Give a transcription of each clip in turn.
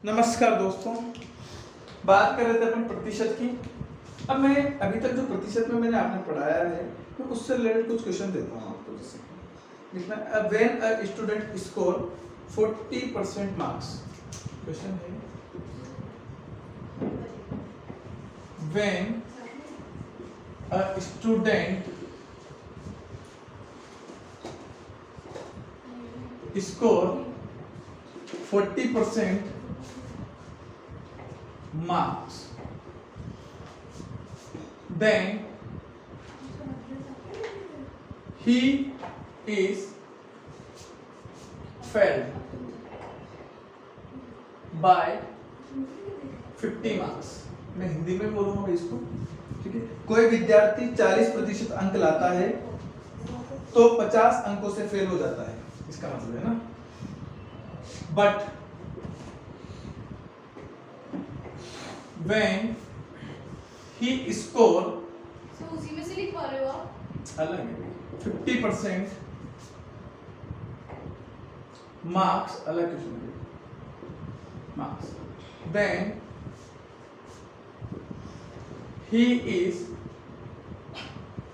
नमस्कार दोस्तों, बात कर रहे थे अपन प्रतिशत की। अब मैं अभी तक जो प्रतिशत में मैंने आपने पढ़ाया है मैं उससे रिलेटेड कुछ क्वेश्चन देता हूँ आपको। जैसे लिखना when a student score 40% marks. Question है when a student score 40% marks, then he is failed by 50 marks। मैं हिंदी में बोलूंगा इसको, ठीक है। कोई विद्यार्थी 40% अंक लाता है तो 50 अंकों से फेल हो जाता है, इसका मतलब है ना। बट when he score उसी में से लिख पा रहे हो आप? अलग है 50% marks, अलग क्वेश्चन है marks, then he is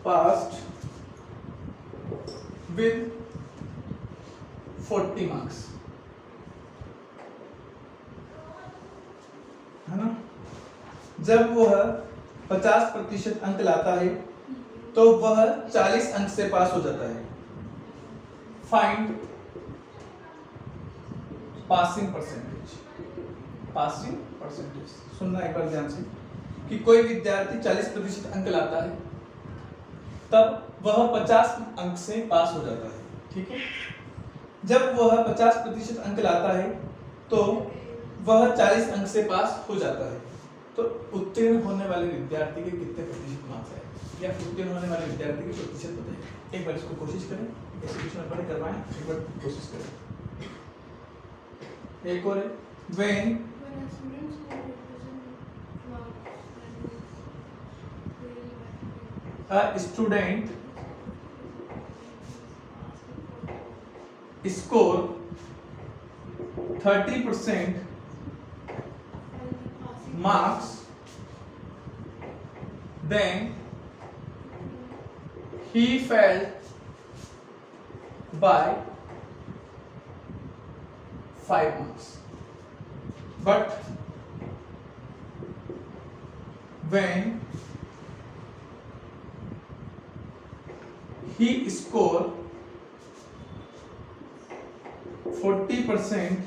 passed with 40 marks, है ना। जब वह 50% अंक लाता है तो वह 40 अंक से पास हो जाता है। Find passing percentage. Passing percentage सुनना एक बार ध्यान से कि कोई विद्यार्थी 40% अंक लाता है तब वह 50 अंक से पास हो जाता है, ठीक है। जब वह 50% अंक लाता है तो वह 40 अंक से पास हो जाता है। तो उत्तीर्ण होने वाले विद्यार्थी के कितने प्रतिशत मार्क्स आए या उत्तीर्ण होने वाले विद्यार्थी के प्रतिशत बताइए। एक बार इसको कोशिश करें, ऐसे क्वेश्चन अपन करवाएं, एक बार कोशिश करें। एक और है when a student score 30% marks, then he failed by 5 marks. But when he scored 40%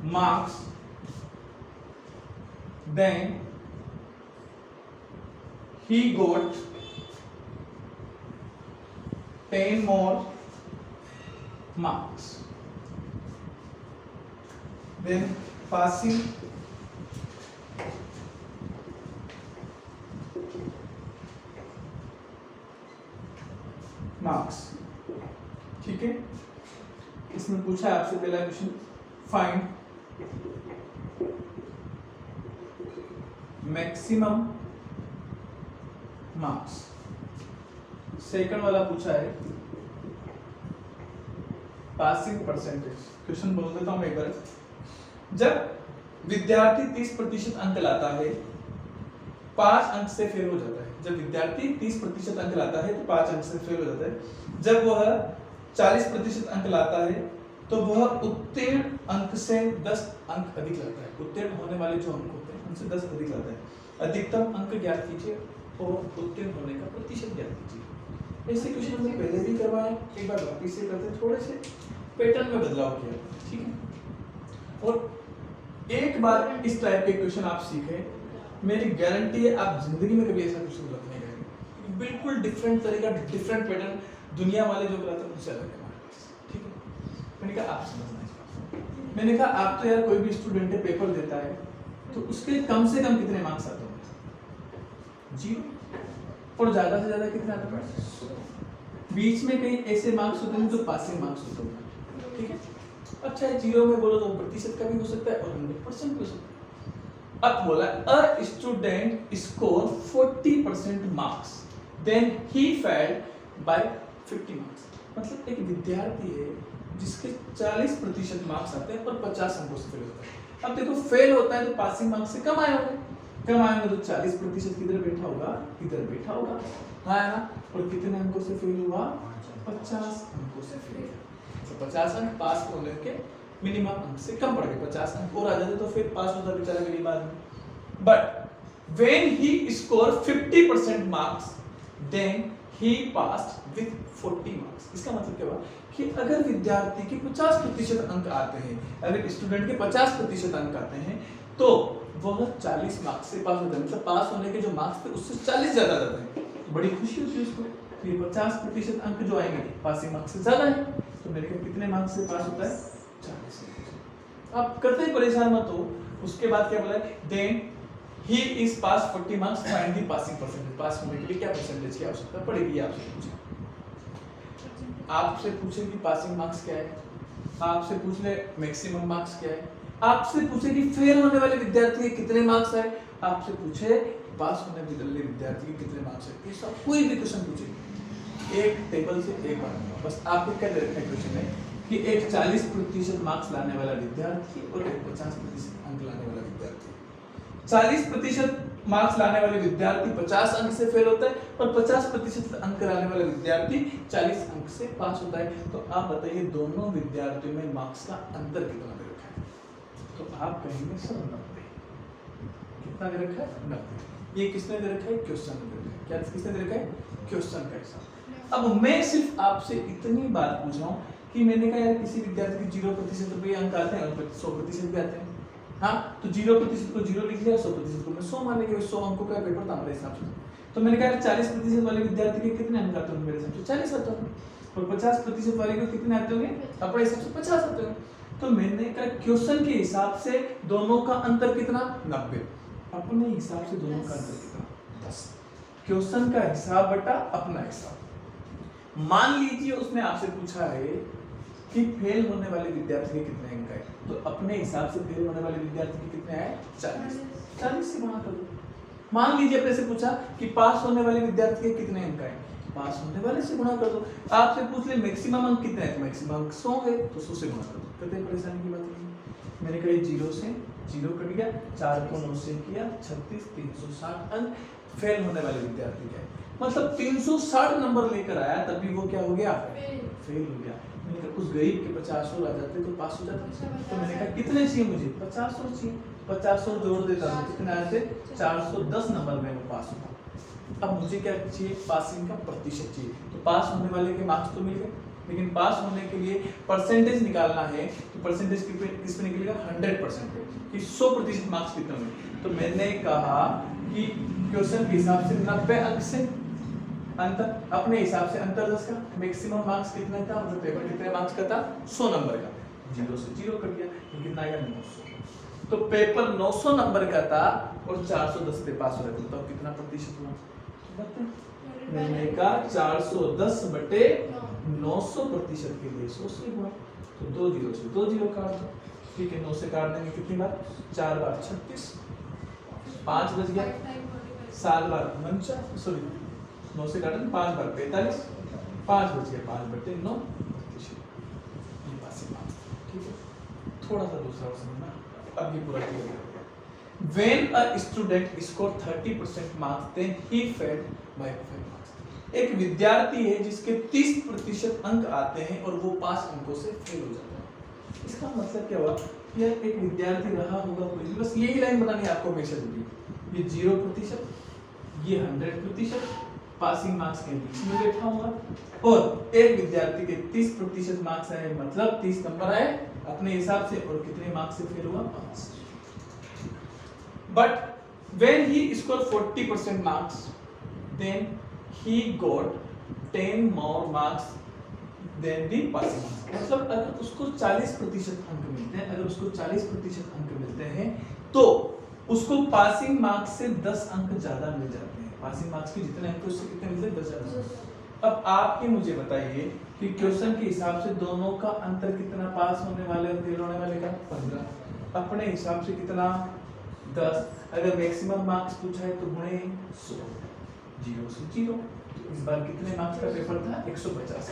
marks, then he got 10 more marks. Then passing marks, ठीक है। इसमें पूछा है आपसे पहला question find maximum marks. Second वाला पूछा है पासिंग परसेंटेज। क्वेश्चन बोल देता हूं एक बार। जब विद्यार्थी 30% अंक लाता है 5 अंक से फेल हो जाता है। जब विद्यार्थी 30% अंक लाता है तो 5 अंक से फेल हो जाता है। जब वह 40% अंक लाता है तो वह उत्तीर्ण अंक से 10 अंक अधिक लाता है। उत्तीर्ण होने वाले जो अंक होते हैं उनसे 10 अधिक लाता है। अधिकतम अंक ज्ञात कीजिए और उत्तीर्ण होने का प्रतिशत ज्ञात कीजिए। ऐसे क्वेश्चन हमने पहले भी करवाए, एक बार वापस से करते हैं, थोड़े से पैटर्न में बदलाव किया, ठीक है। और एक बार इस टाइप के क्वेश्चन आप सीखे, मेरी गारंटी है आप जिंदगी में कभी ऐसा क्वेश्चन गलत नहीं करेंगे। बिल्कुल डिफरेंट तरीका, डिफरेंट पैटर्न, दुनिया वाले जो कराते हैं उससे अलग है हमारे पास, ठीक है। मैंने कहा आप समझना इस बात। मैंने कहा आप तो यार कोई भी स्टूडेंट है पेपर देता है तो उसके कम से कम कितने मार्क्स आते होंगे? 0। और ज्यादा से ज्यादा कितने आते हैं? 100। बीच में कहीं ऐसे मार्क्स होते हैं जो पासिंग मार्क्स होते हैं, ठीक है। अब चाहे 0 में बोलो तो प्रतिशत का भी हो सकता है और 100% भी हो सकता है। अब बोला a student score 40% marks, then he failed by 50 marks. मतलब एक विद्यार्थी है जिसके 40% मार्क्स आते हैं और 50 अंकों से फेल होता है। अब देखो फेल होता है तो पासिंग मार्क्स से कम आए होंगे, कम आए होंगे तो 40% किधर बैठा होगा, इधर बैठा होगा, हाँ ना। और कितने अंकों से फेल हुआ, 50 अंकों से फेल। तो 50 अंक पास होने के मिनिमम अंक से कम पड़ गए, 50 अंक और आ जाते तो फिर पास होता बेचारा गरीब आदमी। But when he scored 50% marks then he passed with 40 marks। इसका मतलब क्या हुआ कि अगर विद्यार्थी के 50% अंक आते हैं, अगर स्टूडेंट के 50% अंक आते हैं तो वह 40 मार्क्स से पास होता है, मतलब पास होने के जो मार्क्स थे उससे 40 ज्यादा जाते हैं। तो बड़ी खुशी होती है उसको, ये 50% अंक जो आएंगे पासिंग मार्क्स से ज्यादा है, तो मेरे को कितने मार्क्स से पास होता है, 40। आप करते ही परेशान मत हो। उसके बाद क्या बोला है, then he is pass 40 marks, find the passing percentage. Pass होने के लिए क्या परसेंटेज की आवश्यकता पड़ेगी, आपसे पूछे, आपसे पूछे कि पासिंग मार्क्स क्या है, आपसे पूछ ले मैक्सिमम मार्क्स क्या है, आपसे पूछे कि फेल होने वाले विद्यार्थी के कितने मार्क्स है, आपसे पूछे पास होने वाले विद्यार्थी के कितने मार्क्स है, ये सब कोई भी क्वेश्चन पूछे एक टेबल से एक बार। बस आपको क्या दे रखा है क्वेश्चन में कि एक 40% मार्क्स लाने वाला विद्यार्थी और एक 50% अंक लाने वाला विद्यार्थी। 40% मार्क्स लाने वाले विद्यार्थी 50 अंक से फेल होता है और 50% अंक लाने वाला विद्यार्थी 40 अंक से पास होता है। तो आप बताइए दोनों विद्यार्थियों में मार्क्स का अंतर कितना दे रखा है, तो आप कहेंगे सर 90। कितना दे रखा है, 90। ये किसने दे रखा है, क्वेश्चन दे रखा है। क्या किसने दे रखा है, क्वेश्चन का हिसाब। अब मैं सिर्फ आपसे इतनी बात पूछ रहा हूँ कि मैंने कहा यार किसी विद्यार्थी के 0% पे अंक आते हैं और 100% भी आते हैं, हाँ, तो 0% को 0 लिख लिया, 100% को मैं 100 मान लेंगे, 100 अंकों का पेपर था हमारे हिसाब से। तो मैंने कहा 40% वाले विद्यार्थी के कितने अंक आते होंगे, मेरे हिसाब से 40 आते होंगे, और 50% वाले को कितने आते होंगे, अपने हिसाब से 50 आते होंगे। तो मैंने कहा क्वेश्चन के हिसाब से दोनों का अंतर कितना, 90। अपने हिसाब से दोनों का अंतर कितना, 10। क्वेश्चन का हिसाब बटा अपना हिसाब। मान लीजिए उसने आपसे पूछा है कि फेल होने वाले विद्यार्थी के कितने अंक आए, तो अपने हिसाब से फेल होने वाले विद्यार्थी के कितने आए, 40 से गुणा कर दो। मान लीजिए अपने से पूछा कि पास होने वाले विद्यार्थी के कितने अंक आए, पास होने वाले से गुणा कर दो। आपसे पूछ ले मैक्सिमम अंक कितने हैं, तो मैक्सिमम अंक 100 है, तो 100 से गुणा कर दो। कहते परेशानी की बात नहीं। मैंने कहा 0 से 0 कट गया, 4 को 9 से किया, 36, 360 अंक फेल होने वाले विद्यार्थी के, मतलब 360 नंबर लेकर आया तब भी वो क्या हो गया, फेल हो गया। मैंने कहा उस गरीब के 50 और आ जाते तो पास हो जाते। तो मैंने कहा कितने चाहिए मुझे, 50 और चाहिए, 50 और जोड़ देता हूँ, कितने आए थे, 410 नंबर में वो पास होता। अब मुझे क्या चाहिए, पासिंग का प्रतिशत चाहिए। तो पास होने वाले के मार्क्स तो मिल गए, लेकिन पास होने के लिए परसेंटेज निकालना है, तो परसेंटेज किस पे निकलेगा, 100% पे, कि 100% मार्क्स कितने होंगे। तो मैंने कहा कि क्वेश्चन के हिसाब से 90 अंक से अंतर, अपने हिसाब से अंतर 10 का, मैक्सिमम मार्क्स कितने था, मतलब पेपर कितने मार्क्स का था, 100 नंबर का, 0 से 0 कट गया, ये कितना आएगा, 900। तो पेपर 900 नंबर का था और 410 पे पास हो रहे थे, तो कितना प्रतिशत हुआ, मैंने कहा 410 बटे 900% के लिए 100 से गुणा, तो 2 0 से 2 0 काट दो, ठीक है। 9 से काट देंगे कितनी बार, 4 बार 36, 5 बच गया, 7 बार 49, सॉरी 9 से काटें 5 बार 45, 5 बच गया, 5 बटे 9, ये पासिंग मार्क्स, ठीक है। थोड़ा सा दूसरा और समझना, अब ये पूरा क्लियर हो गया। When a student scored 30% marks, then he failed by 5 marks। एक विद्यार्थी है जिसके 30% अंक आते हैं और वो 5 अंकों से फेल हो जाता है। इसका मतलब क्या हुआ, यह एक विद्यार्थी रहा होगा कोई, बस यही लाइन बनानी है आपको हमेशा जरूरी, ये 0%, ये 100%, पासिंग मार्क्स के बीच में बैठा हुआ, और एक विद्यार्थी के 30% मार्क्स आए, मतलब 30 नंबर आए अपने हिसाब से, और कितने मार्क्स से फेल हुआ, 5। But when he scored 40% marks, then he got 10 more marks than the passing marks। मतलब अगर उसको 40% अंक मिलते हैं, अगर उसको 40% अंक मिलते हैं, तो उसको पासिंग मार्क्स से 10 अंक ज्यादा मिल जाते हैं। पासिंग मार्क्स के जितने अंक उससे कितने मिलते हैं, 10 ज्यादा। अब आप ही मुझे बताइए कि क्वेश्चन के हिसाब से दोनों का अंतर कितना, पास होने वाले और फेल होने वाले का, 15। अपने हिसाब से कितना, 10। अगर मैक्सिमम मार्क्स पूछा है तो गुणे 100, 0 से 0। तो इस बार कितने मार्क्स का पेपर था? 150।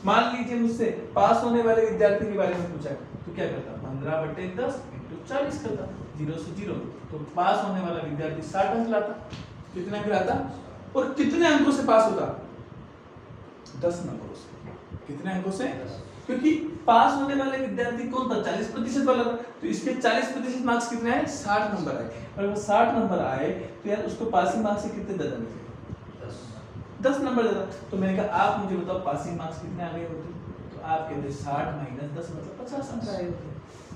मान लीजिए मुझसे पास होने वाले विद्यार्थी के बारे में पूछा है, तो क्या करता? 15/10 × 40 करता, 0 से 0। तो पास होने वाला विद्यार्थी 60 अंक लाता। कितने अंक लाता? और कितने अंकों से पास होता? 10 नंबरों से। कितने अंकों से? क्योंकि पास होने वाले विद्यार्थी कौन था? 40% वाला था। तो इसके 40% मार्क्स कितने आए? 60 नंबर आए। और अगर 60 नंबर आए तो यार उसको पासिंग मार्क्स से कितने दे देंगे? 10 नंबर देता। तो मैंने कहा आप मुझे बताओ पासिंग मार्क्स कितने आ गए होते? तो आप कहते 60 - 10 मतलब 50 अंक आए होते।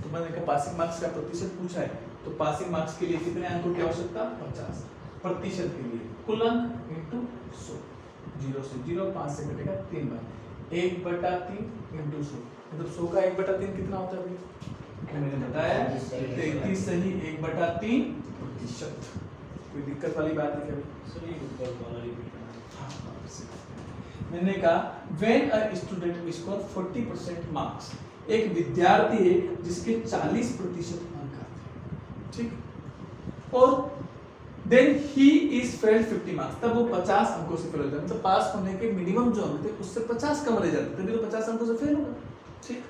तो मैंने कहा पासिंग मार्क्स का प्रतिशत पूछा है, तो पासिंग मार्क्स के लिए कितने अंकों की आवश्यकता? 50। प्रतिशत के लिए कुल अंक इंटू 100। 0 से 0, 5 से कटेगा 3 बार। 1/3 इंटू 100 मतलब 100 का 1/3 कितना होता है? मैंने बताया 33 सही 1/3 प्रतिशत। कोई दिक्कत वाली बात है क्या? मैंने कहा when a student score 40% marks, एक विद्यार्थी है जिसके 40% अंक आते हैं, ठीक, और then he is failed 50 marks, तब वो 50 अंकों से फेल हो जाता है। मतलब पास होने के मिनिमम जो अंक थे उससे 50 कम रह जाते, तभी तो 50 अंकों से फेल होगा, ठीक।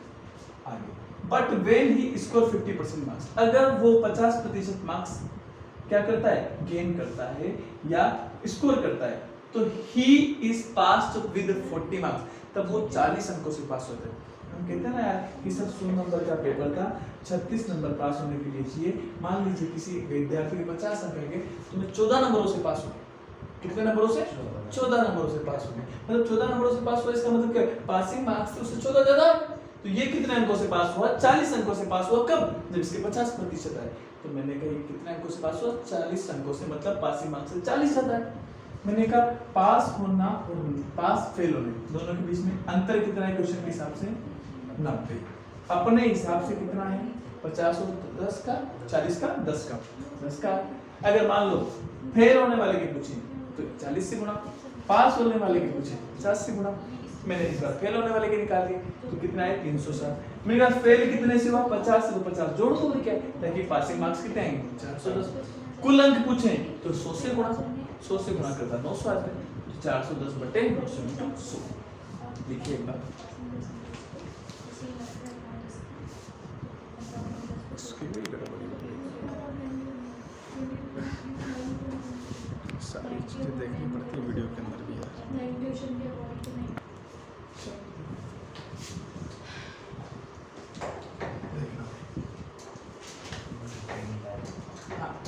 आगे but when he score 50% marks, अगर वो 50% मार्क्स क्या करता है? गेन करता है या स्कोर करता है, तो he is passed with 40 marks, तब वो 40 अंकों से पास होता है। हम कहते हैं ना यार कि सर 100 नंबर का पेपर था, 36 नंबर पास होने के लिए चाहिए। मान लीजिए किसी विद्यार्थी के 50 अंक आएंगे तो मैं 14 नंबरों से पास हूँ। कितने नंबरों से? 14 नंबरों से पास होंगे। मतलब 14 नंबरों से पास हुआ, इसका मतलब क्या? पासिंग मार्क्स तो उससे 14 ज्यादा। तो ये कितने अंकों से पास हुआ? 40 अंकों से पास हुआ। कब? जब इसके 50% आए। तो मैंने कहा ये कितने अंकों से पास हुआ? 40 अंकों से, मतलब पासिंग मार्क्स से 40 ज्यादा है। मैंने कहा पास होना और पास फेल होने दोनों के बीच में अंतर कितना है? क्वेश्चन के हिसाब से 90। अपने हिसाब से कितना है? 50 और 10 का, 40 का, 10 का। अगर मान लो फेल होने वाले की पूछी तो 40 से गुणा, पास होने वाले की पूछी 50 से गुणा। मैंने इस बार फेल होने वाले के निकाल दिए तो कितना है? 360। मैंने कहा फेल कितने से हुआ? 50 से, तो 50 जोड़ दो क्या, ताकि पासिंग मार्क्स कितने आएंगे? 410। कुल अंक पूछे तो 100 से गुणा, 100 से गुणा करता 900 आते हैं। तो 410/900 लिखिए एक बार। सारी चीजें देखनी पड़ती है वीडियो के अंदर भी यार।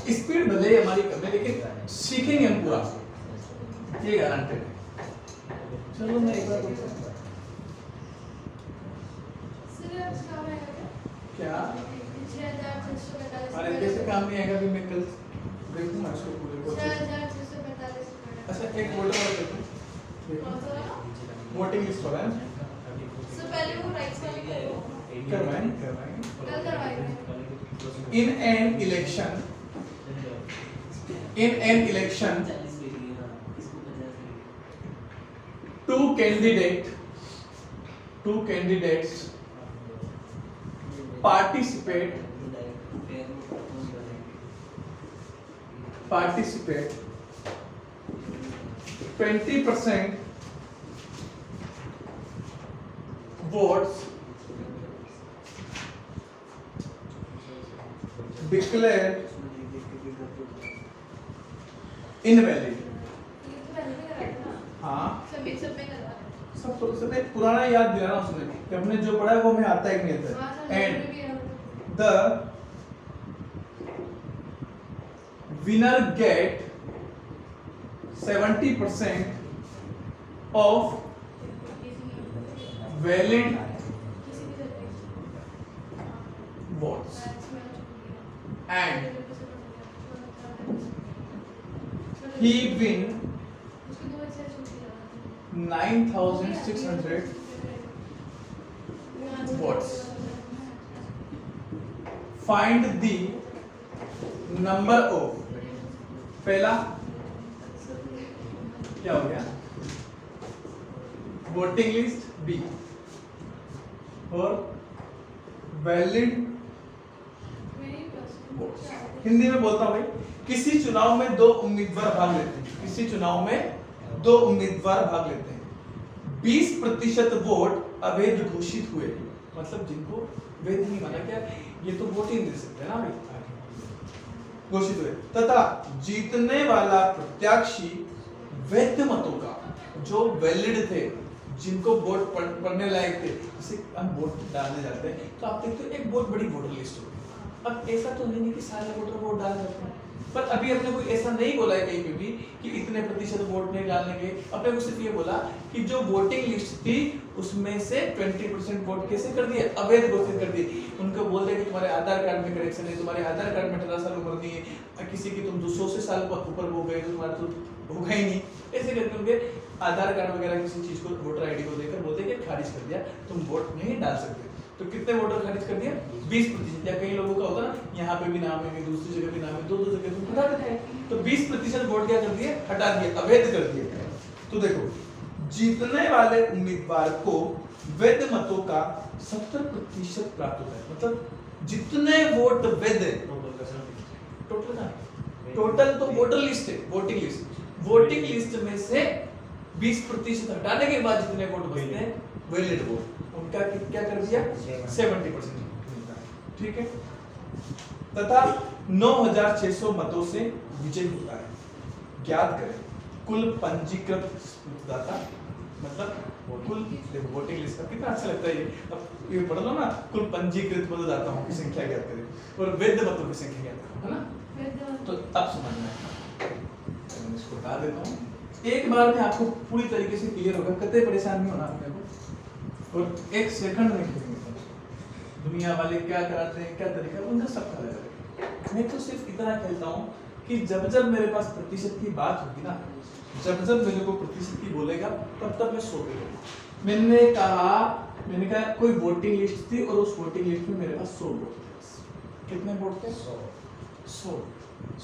स्पीड भले ही हमारी कम है लेकिन सीखेंगे हम पूरा, ये गारंटेड है। चलो मैं एक बार क्या अरे कैसे काम नहीं आएगा? अभी मैं कल देखूंगा इसको पूरे को। अच्छा एक वोटर और देखो, वोटिंग लिस्ट हो रहा है। पहले वो राइट्स वाले करो, करवाएंगे कल करवाएंगे। in an election two candidates participate 20% votes declared invalid। हाँ सब एक पुराना याद दिलाना उसने कि अपने जो पढ़ा है वो हमें आता है कि नहीं आता है। And the winner get 70% of valid votes and he win 9,600 votes। Find the number of, पहला क्या हो गया? वोटिंग लिस्ट बी और वैलिड वोट्स। हिंदी में बोलता हूं भाई, किसी चुनाव में दो उम्मीदवार भाग लेते हैं, किसी चुनाव में दो उम्मीदवार भाग लेते हैं, 20% वोट अवैध घोषित हुए, मतलब जिनको वैध नहीं माना गया, ये तो वोट ही नहीं दे सकते ना भाई, घोषित हुए, तथा जीतने वाला प्रत्याशी वैध मतों का, जो वैलिड थे, जिनको वोट पढ़ने लायक थे, जैसे हम वोट डालने जाते हैं तो आप देखते हो एक बहुत बड़ी वोटर लिस्ट होती है। अब ऐसा तो नहीं कि सारे वोटर वोट डाल जाते हैं, पर अभी अपने को ऐसा नहीं बोला है कहीं पे भी कि इतने प्रतिशत वोट नहीं डालने के, अपने को सिर्फ ये बोला कि जो वोटिंग लिस्ट थी उसमें से 20% वोट कैसे कर दिए, अवैध घोषित कर दिए। उनको बोल दिया कि तुम्हारे आधार कार्ड में करेक्शन है, तुम्हारे आधार कार्ड में 18 साल उम्र नहीं है, किसी की तुम 200 से साल ऊपर हो गए तो तुम्हारा तो होगा ही नहीं, ऐसे करके उनके आधार कार्ड वगैरह किसी चीज को, वोटर आईडी को देकर बोलते कि खारिज कर दिया, तुम वोट नहीं डाल सकते। तो कितने वोटर खारिज कर दिया, 20%। या कई लोगों का होता ना, यहाँ पे भी नाम है, दूसरी जगह भी नाम है, दो जगह तुम हटा देते हैं, तो 20% वोट क्या कर दिए, हटा दिए, अवैध कर दिए। तो देखो, जीतने वाले उम्मीदवार को वैध मतों का 70% प्राप्त होता है, मतलब जितने वोट वैध है, टोटल ना, टोटल तो वोटर लिस्ट है, वोटिंग लिस्ट, वोटिंग लिस्ट में से 20% हटाने के बाद जितने वोट बचते हैं वैलिड वोट, उनका क्या कर दिया, 70% मिलता है, ठीक है। तथा 9600 मतों से विजय होता है। ज्ञात करें कुल पंजीकृत मतदाता, मतलब कुल, देखो वोटिंग लिस्ट का कितना अच्छा लगता है ये, अब ये पढ़ लो ना, कुल पंजीकृत मतदाताओं की संख्या ज्ञात करें और वैध मतों की संख्या ज्ञात करें, है ना। तो अब समझना है, मैं इसको बता देता हूँ, एक बार में आपको पूरी तरीके से क्लियर होगा, कतई परेशान नहीं होना अपने को, और एक सेकंड में खेलेंगे। दुनिया वाले क्या कराते हैं, क्या तरीका, उनका सबका अलग है। मैं तो सिर्फ इतना कहता हूँ कि जब जब मेरे पास प्रतिशत की बात होगी ना, जब जब मेरे को प्रतिशत की बोलेगा, तब तब मैं सो गया। मैंने कहा कोई वोटिंग लिस्ट थी और उस वोटिंग लिस्ट में मेरे पास 100 वोट थे। कितने वोट थे,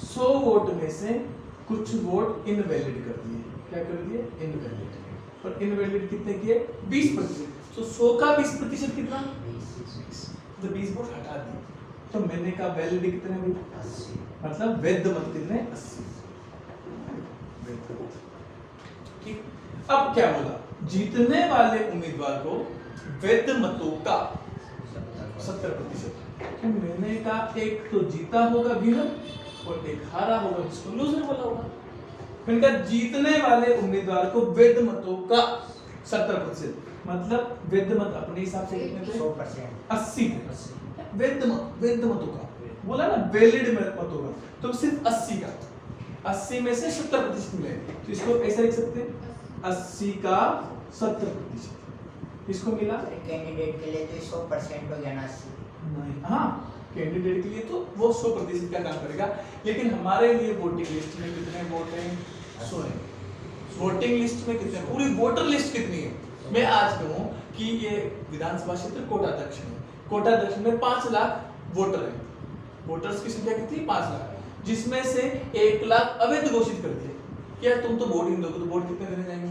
100 वोट में से कुछ वोट इनवैलिड कर दिए, क्या कर दिए, इनवैलिड। पर इनवैलिड कितने किए, 20%। तो 100 का 20% कितना, 20। तो 20 वोट हटा दिए, तो मैंने कहा वैलिड कितने हुए, 80, मतलब वैध मत कितने, 80। ठीक, अब क्या बोला, जीतने वाले उम्मीदवार को वैध मतों का 70%। मैंने कहा एक तो जीता होगा विनर और एक हारा होगा जिसको लूजर बोला होगा। मैंने कहा जीतने वाले उम्मीदवार को वैध मतों का 70%, मतलब वैध मत अपने हिसाब से कितने थे, 80 थे। वैध मतों का बोला ना, वैलिड मतों का, तो सिर्फ 80 का, 80 में से 70% मिले, तो इसको ऐसा लिख सकते हैं, 80 का 70%। इसको मिला, कैंडिडेट के लिए तो 100% हो गया ना, 80 नहीं, हाँ कैंडिडेट के लिए तो वो 100% का काम करेगा, लेकिन हमारे लिए वोटिंग लिस्ट में कितने वोट हैं, 100 है। वोटिंग लिस्ट में कितने, पूरी वोटर लिस्ट कितनी है, मैं आज कहूँ कि ये विधानसभा क्षेत्र कोटा दक्षिण है, कोटा दक्षिण में 5 लाख वोटर हैं, वोटर्स की संख्या कितनी, 5 लाख, जिसमें से 1 लाख अवैध घोषित कर दिए। क्या तुम तो वोट ही दोगे, तो वोट कितने देने जाएंगे,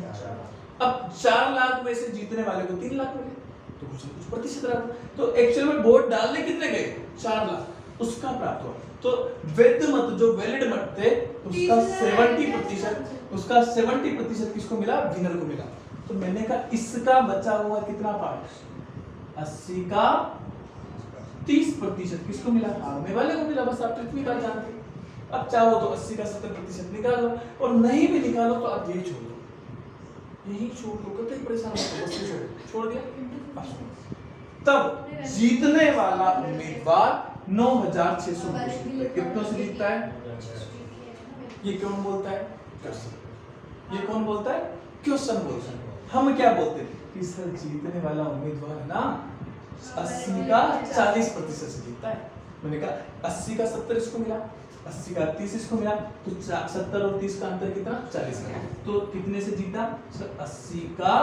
अब 4 लाख में से जीतने वाले को 3 लाख मिले, तो कुछ प्रतिशत रहा, तो एक्चुअल में वोट डालने कितने गए, 4 लाख, उसका प्राप्त हुआ। तो वैध मत जो वैलिड मत थे उसका 70% किसको मिला, विनर को मिला। तो मैंने कहा इसका बचा हुआ कितना पार्ट, 80 का 30% किसको मिला, हारने वाले को मिला। बस आप इतनी बात जानते हैं। अब चाहो तो 80 का 70% निकालो, और नहीं भी निकालो तो आप यही छोड़ दो, यही छोड़ दो, कतई परेशान मत हो, बस छोड़ दिया। तब जीतने वाला उम्मीदवार 9600 कितनों से जीतता है, ये कौन बोलता है, ये कौन बोलता है, क्वेश्चन बोलता है। हम क्या बोलते हैं कि सर जीतने वाला उम्मीदवार है ना 80 का 40% से जीतता है। मैंने कहा 80 का 70 इसको मिला, 80 का 30 इसको मिला, तो 70 और 30 का अंतर कितना, 40 का। तो कितने से जीता सर, 80 का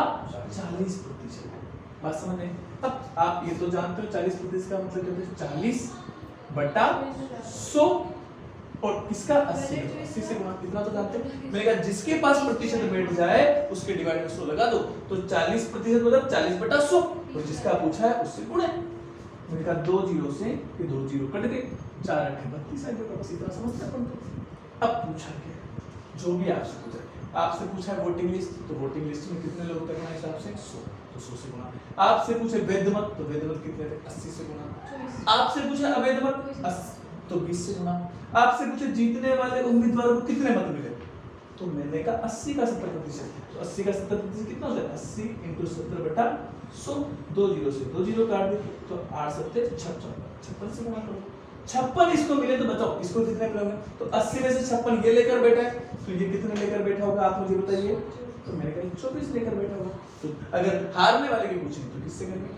40%। बात समझ में। अब आप ये तो जानते हो 40% का मतलब क्या होता है, 40/100 और किसका 80 से गुणा, कितना तो जानते हैं। मैंने कहा जिसके पास प्रतिशत बैठ जाए उसके डिवाइड में 100 लगा दो, तो 40% मतलब 40/100, और जिसका पूछा है उससे गुणे। मैंने कहा 2 जीरो से ये 2 जीरो कट गए, 4 8 32 आ गया, बस इतना समझते हैं अपन। अब पूछा क्या, जो भी आपसे पूछा आपसे पूछा है वोटिंग लिस्ट, तो वोटिंग लिस्ट में कितने लोग करना है हिसाब से 100, तो 100 से गुणा। आपसे पूछे वैध मत, तो वैध मत कितने थे 80 से गुणा। आपसे पूछे अवैध मत तो 20 से गुणा। आपसे पूछे जीतने वाले उम्मीदवारों को कितने मत मिले, तो मैंने कहा 80 का 70%, तो 80 का 70% कितना होता है 80 × 70/100, 2 जीरो से 2 जीरो काट दे तो 8 7 56, 56 से गुणा करो। 56 इसको मिले तो बताओ इसको कितने मिलेंगे, तो 80 में से 56 ये लेकर बैठा है, तो ये कितने लेकर बैठा होगा आप मुझे बताइए, तो मैंने कहा 24 लेकर बैठा होगा। तो अगर हारने वाले की पूछें तो किससे करेंगे,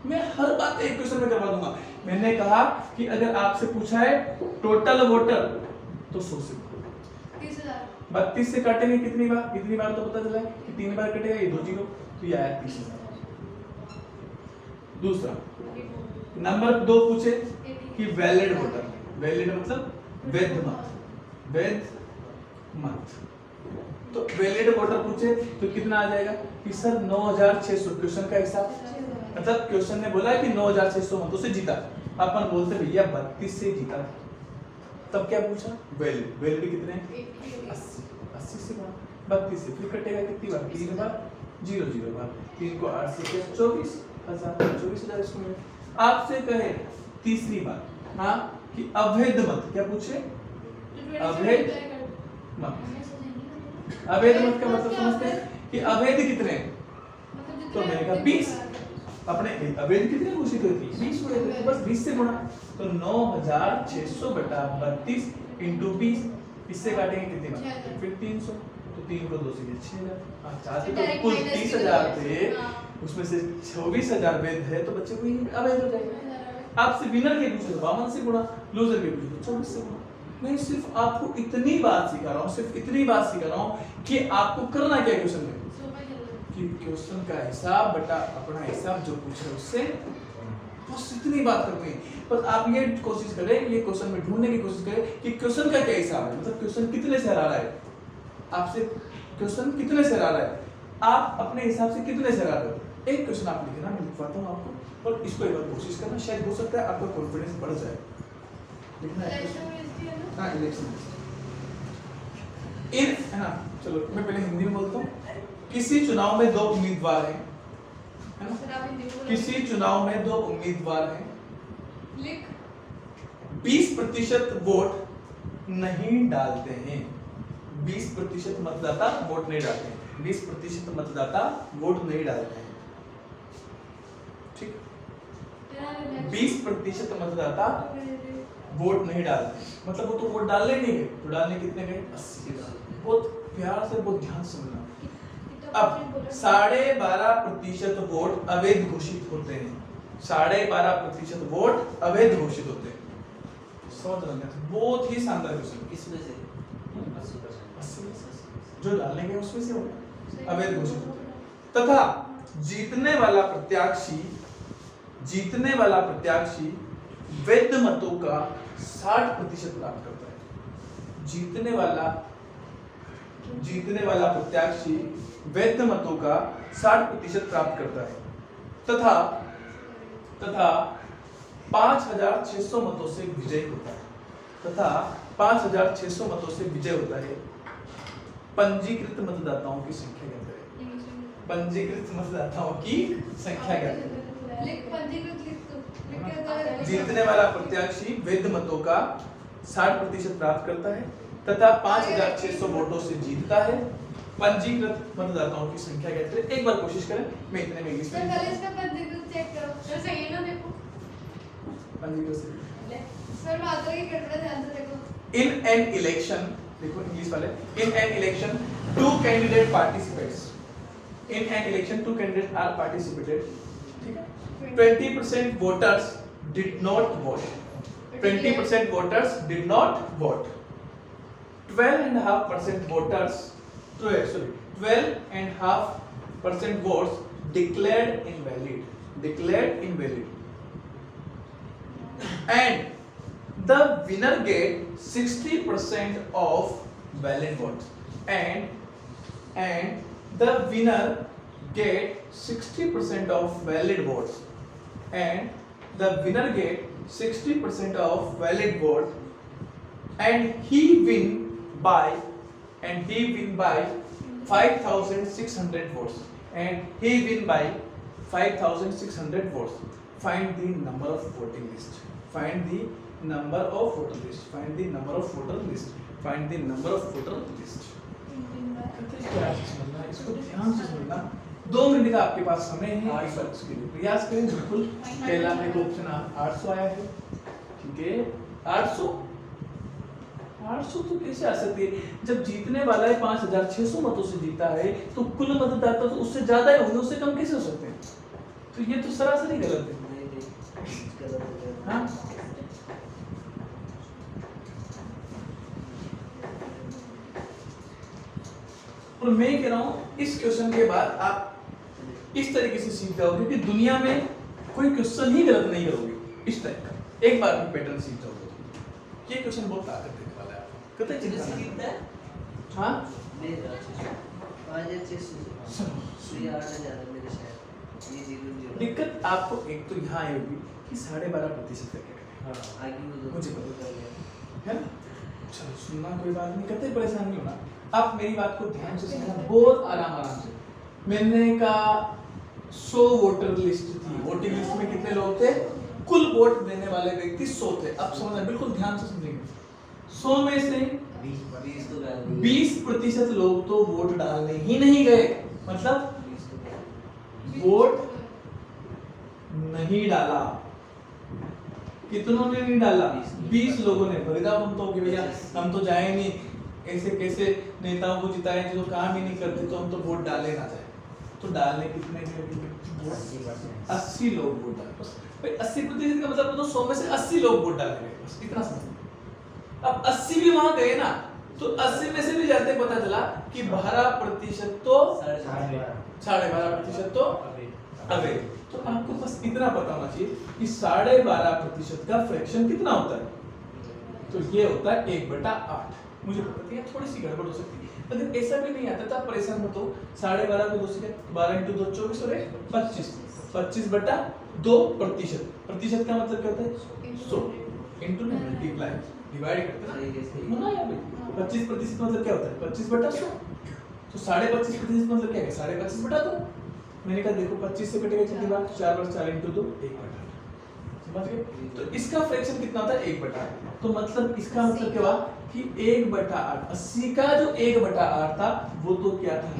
मैं हर बात एक क्वेश्चन में करवा दूंगा। मैंने कहा कि अगर आपसे पूछा है टोटल वोटर तो 100 से 30,000 32 से काटेंगे कितनी बार, इतनी बार तो पता चला है कि 3 बार कटेगा, ये 2 जीरो तो ये आया 30,000। दूसरा नंबर 2 पूछे कि वैलिड वोटर, वैलिड मतलब वैध मत, वैध मत, तो वैलिड वोटर पूछे तो कितना आ जाएगा कि सर 9600, क्वेश्चन का हिसाब मतलब क्वेश्चन ने बोला है कि 9600 मतों से जीता, अपन बोलते भैया 32 से जीता, तब क्या पूछा वैलिड, वैलिड कितने 80, 80 से गुणा 32 से, फिर कटेगा कितनी बार 3 बार 0 0 बार, 3 को 8 से 24,000, 24,000 इसको मिले। आपसे कहे तीसरी बात हाँ कि अवैध मत, क्या पूछे अवैध मत, अवैध मत का मतलब समझते हैं कि अवैध कितने, तो मैंने कहा 20, अपने अवैध कितने घोषित हुई थी 20 हुए थे, तो बस 20 से गुणा, तो 9600 बटा 32 × 20, इससे काटेंगे कितनी बार फिर 300, तो 3 को 2 से 6000, चाहते तो कुल 30,000 थे, उसमें से 24,000 वैध है, तो बच्चे को ये अवैध हो जाएगा। आपसे विनर के पूछे तो 52 से गुणा, लूजर के पूछे तो 24 से गुणा। मैं सिर्फ आपको इतनी बात सिखा रहा हूँ, सिर्फ इतनी बात सिखा रहा हूँ कि आपको करना क्या है क्वेश्चन में, कि क्वेश्चन का हिसाब बटा अपना हिसाब जो पूछ रहे उससे बस इतनी बात करनी है। पर आप ये कोशिश करें, ये क्वेश्चन में ढूंढने की कोशिश करें कि क्वेश्चन का क्या हिसाब है, मतलब क्वेश्चन कितने से हरा रहा है, आपसे क्वेश्चन कितने से हरा रहा है, आप अपने हिसाब से कितने से हरा रहे हो। एक क्वेश्चन आप लिखना, मैं लिखवाता हूँ आपको, पर इसको एक बार कोशिश करना, शायद हो सकता है आपका कॉन्फिडेंस बढ़ जाए। लिखना है हाँ इलेक्शन इन है ना, चलो मैं पहले हिंदी में बोलता हूँ। किसी चुनाव में 2 उम्मीदवार हैं, है ना, किसी चुनाव में 2 उम्मीदवार हैं, 20% वोट नहीं डालते हैं, 20% मतदाता वोट नहीं डालते हैं, 20% मतदाता वोट नहीं डालते हैं, ठीक, 20% मतदाता वोट नहीं डालते, मतलब वो तो वोट डालने नहीं गए, तो डालने कितने गए 80। बहुत प्यार से बहुत ध्यान से सुनना। अब 12.5% वोट अवैध घोषित होते हैं, 12.5% वोट अवैध घोषित होते हैं, समझ रहे हैं, बहुत ही शानदार क्वेश्चन। इसमें से 80% जो डालने गए उसमें से वोट अवैध घोषित होते हैं, तथा जीतने वाला प्रत्याशी वैध मतों का 60% प्राप्त करता है, जीतने वाला प्रत्याशी वैध मतों का 60% प्राप्त करता है, तथा 5,600 मतों से विजय होता है, तथा 5,600 मतों से विजय होता है। पंजीकृत मतदाताओं की संख्या क्या करें, पंजीकृत मतदाताओं की संख्या क्या करें। जीतने वाला प्रत्याशी वैध मतों का 60% प्राप्त करता है तथा 5,600 वोटों से जीतता है। पंजीकृत मतदाताओं की संख्या क्या करें, एक बार कोशिश करें, मैं इतने में इंग्लिश में पहले इसका पंजीकृत चेक करो, सर सही है ना, देखो पंजीकृत से सर मात्रा की गड़बड़ ध्यान से देखो। इन एन इलेक्शन, देखो इंग्लिश वाले, in an election 2 candidate participates, in an election 2 candidate are participated, ठीक है। 20% voters did not vote, 20% voters did not vote, 12.5% voters, 12.5% votes declared invalid, and the winner get 60% of valid votes, and the winner get 60% of valid votes, and the winner get 60% of valid vote, and he win by and he win by 5600 votes and he win by 5600 votes. Find the number of voting list. Find the number of voter list. Find the number of voter list. Find the number of voter list. कहते हैं क्या चीज समझना है, इसको ध्यान से समझना। 2 मिनट का आपके पास समय है इस वर्ष के लिए, प्रयास करें बिल्कुल। पहला मेरे को ऑप्शन 800 आया है, ठीक है। 800 तो कैसे आ सकती है जब जीतने वाला है 5600 मतों से जीता है, तो कुल मतदाता तो उससे ज्यादा ही होंगे, उससे कम कैसे हो सकते हैं? तो ये तो सरासर ही गलत है। हाँ? और मैं कह रहा हूं इस क्वेश्चन के बाद आप इस तरीके से सीख जाओगे कि दुनिया में कोई क्वेश्चन ही गलत नहीं करोगे, इस टाइप का एक बार में पैटर्न सीख जाओगे। ये क्वेश्चन बहुत ताकत देने वाला है आपको, कहते हैं चिंता नहीं। हाँ दिक्कत आपको एक तो यहाँ आई होगी कि 12.5% करके मुझे पता है ना। चलो सुनना कोई बात नहीं, कहते परेशान नहीं होना। आप मेरी बात को ध्यान से सुनना, बहुत आराम से। मैंने कहा 100 वोटर लिस्ट थी, वोटिंग लिस्ट में कितने लोग थे? कुल वोट देने वाले व्यक्ति 100 थे। अब समझना, बिल्कुल ध्यान से समझेंगे। 100 में से 20% लोग तो वोट डालने ही नहीं गए, मतलब वोट नहीं डाला। कितनों ने नहीं डाला? 20 लोगों ने। भगदा हम तो कि भैया हम तो जाए नहीं, ऐसे कैसे नेताओं को जिताए जो काम ही नहीं करते, तो हम तो वोट डाले ना जाए। तो डालने कितने के? 80 लोग वोट डाले। बस भाई 80% का मतलब तो 100 में से 80 लोग वोट डाले गए, बस इतना समझ। अब 80 भी वहां गए ना, तो 80 में से भी जाते पता चला कि 12% तो 12.5% तो अवैध। तो आपको बस इतना पता होना चाहिए कि 12.5% का फ्रैक्शन कितना होता है। तो ये होता है 1/8। मुझे पता है थोड़ी सी गड़बड़ हो सकती है, लेकिन ऐसा भी नहीं आता था, परेशान मत हो। 12.5 को 2 से 12 × 2 24 और 25 25/2%। प्रतिशत का मतलब क्या होता है? 100 इनटू मल्टीप्लाई डिवाइड करते हैं ना यार भाई। 25% मतलब क्या होता है? 25/100। तो 25.5% मतलब क्या है? 25.5/2। मैंने कहा देखो 25 से कटेगा कितनी बार? 4 × 4 × 2 1/8। समझ गए? तो इसका फ्रैक्शन कितना होता है? 1/8। तो मतलब इसका मतलब क्या हुआ कि 1/8। 80 का जो 1/8 था वो तो क्या था?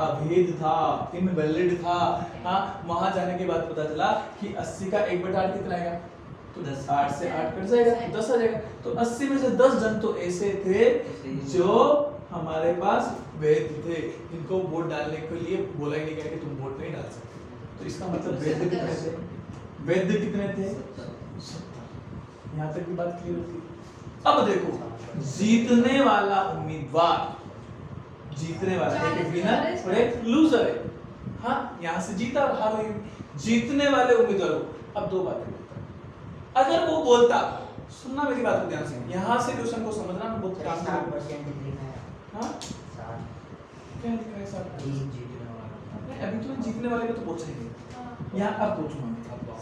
अवैध था, इनवैलिड था। हाँ, वहां जाने के बाद पता चला कि 80 का 1/8 कितना आएगा? तो 8 से 8 कट जाएगा, तो 10 आ जाएगा। तो 80 में से 10 जन तो ऐसे थे जो हमारे पास वैध थे, इनको वोट डालने के लिए बोला ही नहीं गया कि तुम वोट नहीं डाल सकते। तो इसका मतलब वैध कितने थे? वैध कितने थे? 70। यहाँ तक की बात क्लियर होती है। अब देखो, जीतने वाला उम्मीदवार, जीतने वाला एक विनर और एक लूजर है। हाँ, यहाँ से जीता और हार हुई। जीतने वाले उम्मीदवार, अब दो बातें बोलता है। अगर वो बोलता, सुनना मेरी बात को ध्यान से, यहाँ से क्वेश्चन को समझना में बहुत काम है। 60% लिखा है। हाँ? क्या लिखा है साहब? अभी तो जीतने वाले का तो पूछा ही नहीं। यहाँ अब पूछूंगा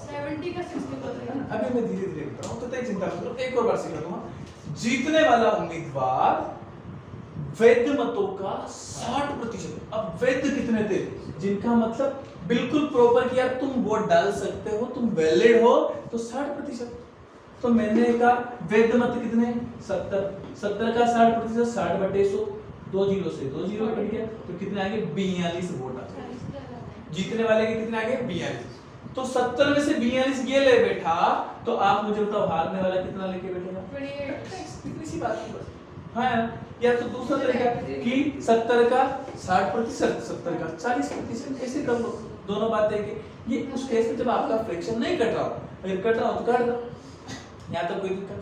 70 का 60%। अभी मैं धीरे धीरे बता रहा हूँ, तो चिंता मत करो, एक और बार सिखा दूंगा। जीतने वाला उम्मीदवार वैध मतों का 60%। अब वैध कितने थे? जिनका मतलब बिल्कुल प्रॉपर कि यार तुम वोट डाल सकते हो, तुम वैलिड हो, तो 60%। तो मैंने कहा वैध मत कितने? 70। 70 का 60%, 60/100, 2 जीरो से 2 जीरो कट गया, तो कितने आगे? 42 वोट आ गए। जीतने वाले के कितने आगे? 42। तो 70 में से 42 ये ले बैठा, तो आप मुझे बताओ हारने वाला कितना लेके बैठेगा? 28। इतनी सी बात है बस। हाँ यार, या तो दूसरा तरीका कि 70 का 60%, 70 का 40%, ऐसे कर लो। दोनों बातें कि ये उस केस में जब आपका फ्रैक्शन नहीं कट रहा हो, अगर कट रहा हो तो काट दो, यहाँ तक कोई दिक्कत।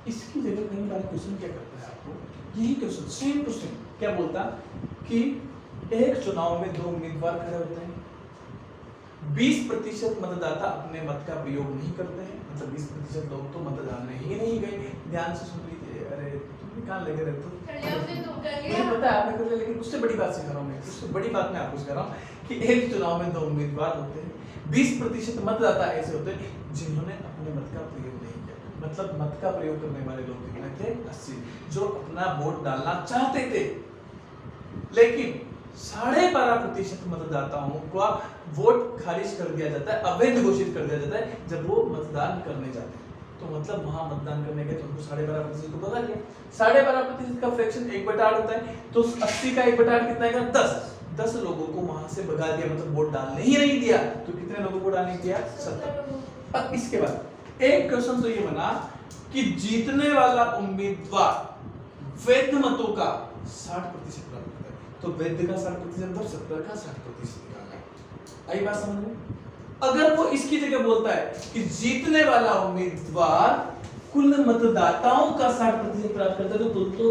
इसकी जगह कई बार क्वेश्चन क्या करता है आपको, यही क्वेश्चन सेम टू सेम क्या बोलता कि एक चुनाव में 2 उम्मीदवार खड़े होते हैं, 20% मतदाता अपने मत का प्रयोग नहीं करते हैं, मतलब 20% लोग तो मतदान ही नहीं गए। ध्यान से सुन लीजिए। अरे तुम कहाँ लगे रहते हो? मुझे पता है आपने कर लिया, लेकिन उससे बड़ी बात सिखा रहा हूँ मैं, उससे बड़ी बात मैं आपको सिखा रहा हूँ कि एक चुनाव में 2 उम्मीदवार होते हैं, 20% मतदाता ऐसे होते हैं जिन्होंने अपने मत का प्रयोग नहीं किया। मतलब मत का प्रयोग करने वाले लोग कितने थे? 80, जो अपना वोट डालना चाहते थे, लेकिन 12.5% मतदाताओं का वोट खारिज कर दिया जाता है, अवैध घोषित कर दिया जाता है जब वो मतदान करने जाते हैं। तो मतलब वहां मतदान करने गए तो उनको 12.5% को भगा दिया। 12.5% का फ्रैक्शन 1/8 होता है, तो 80 का 1/8 कितना आएगा? 10 लोगों को वहां से भगा दिया, मतलब वोट डालने ही नहीं दिया। तो कितने लोगों को डालने दिया? 70। अब इसके बाद एक क्वेश्चन तो ये बना कि जीतने वाला उम्मीदवार वैध मतों का 60% प्राप्त करता है, तो वैध का 60% और 70 का 60% निकालना है। आई बात समझ में? अगर वो इसकी जगह बोलता है कि जीतने वाला उम्मीदवार कुल मतदाताओं का 60% प्राप्त करता है, तो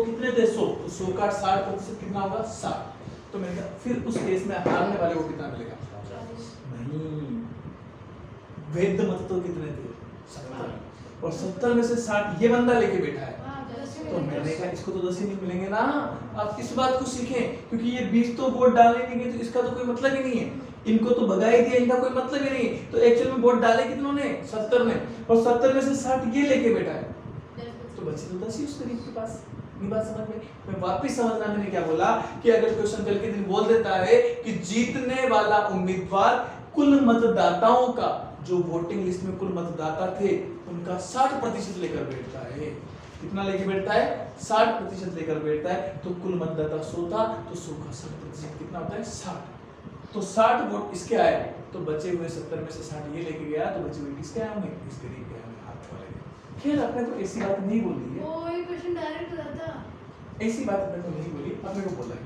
कितने थे? 100, तो 100 का 60% कितना होगा? 60। तो मैंने कहा फिर उस केस में हारने वाले को कितना मिलेगा? 40। नहीं, वैध मत तो कितने थे? 70, और 70 में से 60 ये बंदा लेके बैठा है। तो मैंने कहा इसको तो 10 ही नहीं मिलेंगे ना। आप इस बात को सीखें, क्योंकि ये 20 तो वोट डालने नहीं गए, तो इसका तो कोई मतलब ही नहीं है, इनको तो भगा ही दिया, इनका कोई मतलब ही नहीं। तो एक्चुअल में वोट डाले कितनों ने? 70 ने, और 70 में से 60 ये लेके बैठा है, तो बच्चे तो 10 ही उस गरीब के पास। नहीं बात समझ में? मैं वापस समझना, मैंने क्या बोला कि अगर क्वेश्चन कल के दिन बोल देता है कि जीतने वाला उम्मीदवार कुल मतदाताओं का, जो वोटिंग लिस्ट में कुल मतदाता थे उनका 60% लेकर बैठता है। कितना लेके बैठता है? 60% लेकर बैठता है। तो कुल मतदाता 100 था, तो 100 का 60% कितना होता है? 60। तो 60 वोट इसके आए, तो बचे हुए 70 में से 60 ये लेके गया, तो बचे हुए किसके आए होंगे? इस गरीब के आए हाथ वाले के। खैर आपने तो ऐसी बात नहीं बोली है, वो ये क्वेश्चन डायरेक्ट रहता। ऐसी बात अपने को नहीं बोली, अपने को बोला है,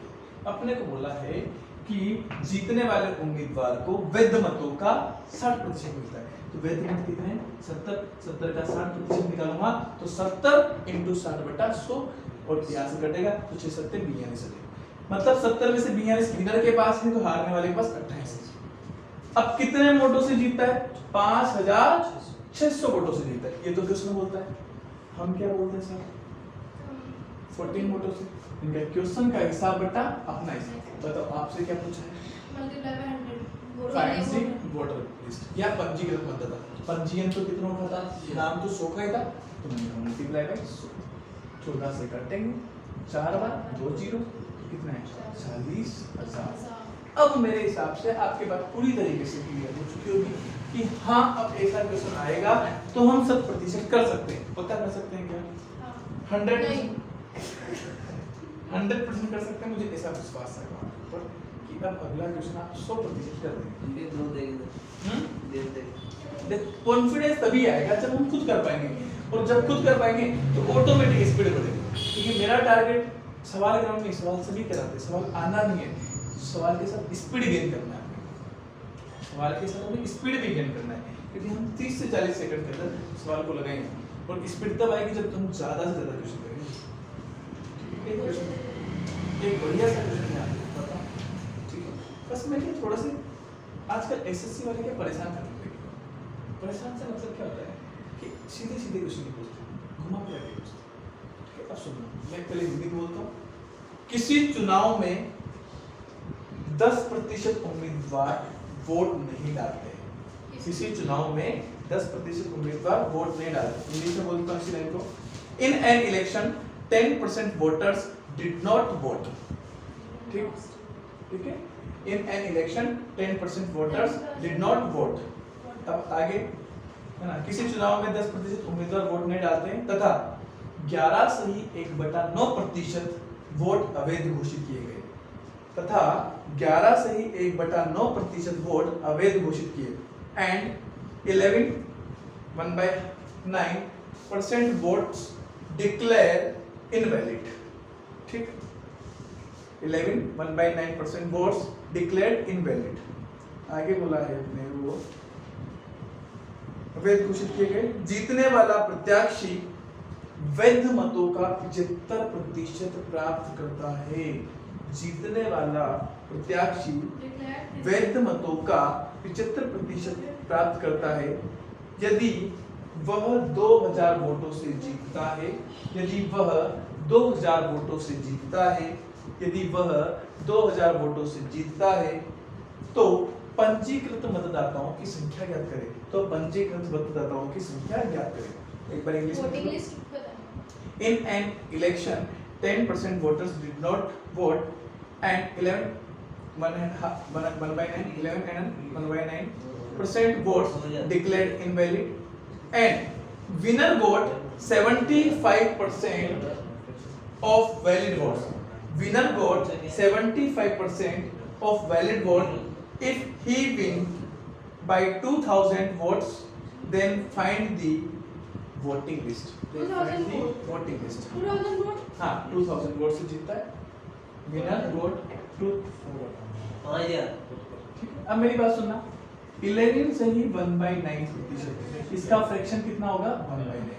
अपने को बोला है कि जीतने वाले उम्मीदवार को वैध मतों का 60% मिलता है। तो वैध मत कितने हैं? 70 का 60% निकालूंगा, तो 70 × 60/100, और यहाँ से कटेगा तो 6 7 42 है। मतलब 70 में से 42 विनर के पास है, तो हारने वाले के पास 28 है। अब कितने वोटों से जीतता है? 5600 वोटों से जीतता है। ये तो क्वेश्चन बोलता है, हम क्या बोलते हैं सर? 14 वोटों से। इनका क्वेश्चन का हिसाब बटा अपना हिसाब। बताओ आपसे क्या पूछा है? Multiply by 100। Find the voter list या पंजीकृत मतदाता। पंजीयन तो कितनों का था? नाम तो 100 का ही था, तो मैंने मल्टीप्लाई बाय 100। 14 से काटेंगे 4 बार 2 0, कितना है? 40,000। अब मेरे हिसाब से आपके बात पूरी तरीके से क्लियर हो चुकी होगी कि हाँ, अब ऐसा क्वेश्चन आएगा तो हम 100% कर सकते हैं। पता कर सकते हैं क्या? 100% कर सकते हैं। मुझे ऐसा विश्वास है आपके ऊपर कि अब अगला क्वेश्चन आप 100% कर देंगे। कॉन्फिडेंस तभी आएगा जब हम खुद कर पाएंगे, और जब खुद कर पाएंगे तो ऑटोमेटिक स्पीड बढ़ेगी। क्योंकि मेरा टारगेट सवाल ग्राउंड में सवाल सभी कराते, सवाल आना नहीं है, सवाल के साथ स्पीड गेन करना है। सवाल के साथ हमें स्पीड भी गेन करना है, क्योंकि हम 30 से 40 सेकंड के अंदर सवाल को लगाएंगे, और स्पीड तब आएगी जब हम ज्यादा से ज्यादा क्वेश्चन करेंगे। एक बढ़िया सा क्वेश्चन है आपको पता, ठीक है? बस मैं क्या थोड़ा सा आजकल एसएससी वाले क्या परेशान कर रहे हैं। परेशान से मतलब क्या होता है कि सीधे सीधे क्वेश्चन नहीं पूछते, घुमा फिरा के पूछते। ठीक है, अब सुनो, मैं पहले हिंदी में बोलता हूँ। किसी चुनाव में 10% उम्मीदवार वोट नहीं डालते हैं। किसी चुनाव में 10% उम्मीदवार वोट नहीं डालते। इंग्लिश में बोलता हूँ इसी लाइन को। इन an election 10% voters did not vote. ठीक है? इन an election 10% voters did not vote. अब आगे है ना, किसी चुनाव में 10% उम्मीदवार वोट नहीं डालते हैं तथा 11.9% वोट अवैध घोषित किए गए, तथा 11.9% वोट अवैध घोषित किए, एंड 11/9% वोट्स डिक्लेयर इनवैलिड। ठीक, 11/9% वोट्स डिक्लेयर्ड इनवैलिड। आगे बोला है अपने वो अवैध घोषित किए गए। जीतने वाला प्रत्याशी वैध मतों का 75% प्राप्त करता है। जीतने वाला प्रत्याशी वैध मतों का 75% प्राप्त करता है यदि वह 2000 वोटों से जीतता है। यदि वह 2000 वोटों से जीतता है, यदि वह 2000 वोटों से जीतता है, तो पंजीकृत मतदाताओं की संख्या ज्ञात करें। तो पंजीकृत मतदाताओं की संख्या ज्ञात करें। एक बार इंग्लिश में वोटिंग बोलो। लिस्ट बताना। In an election, 10% voters did not vote, and 11% votes declared invalid, and winner got 75% of valid votes. Winner got 75% of valid vote. If he win by 2,000 votes, then find the voting list. Then 2000 find the vote. voting list. 2000 vote. हाँ 2000 vote से जीतता है winner vote 2। अब मेरी बात सुनना 11 से ही 1/9% इसका फ्रैक्शन कितना होगा 1/9।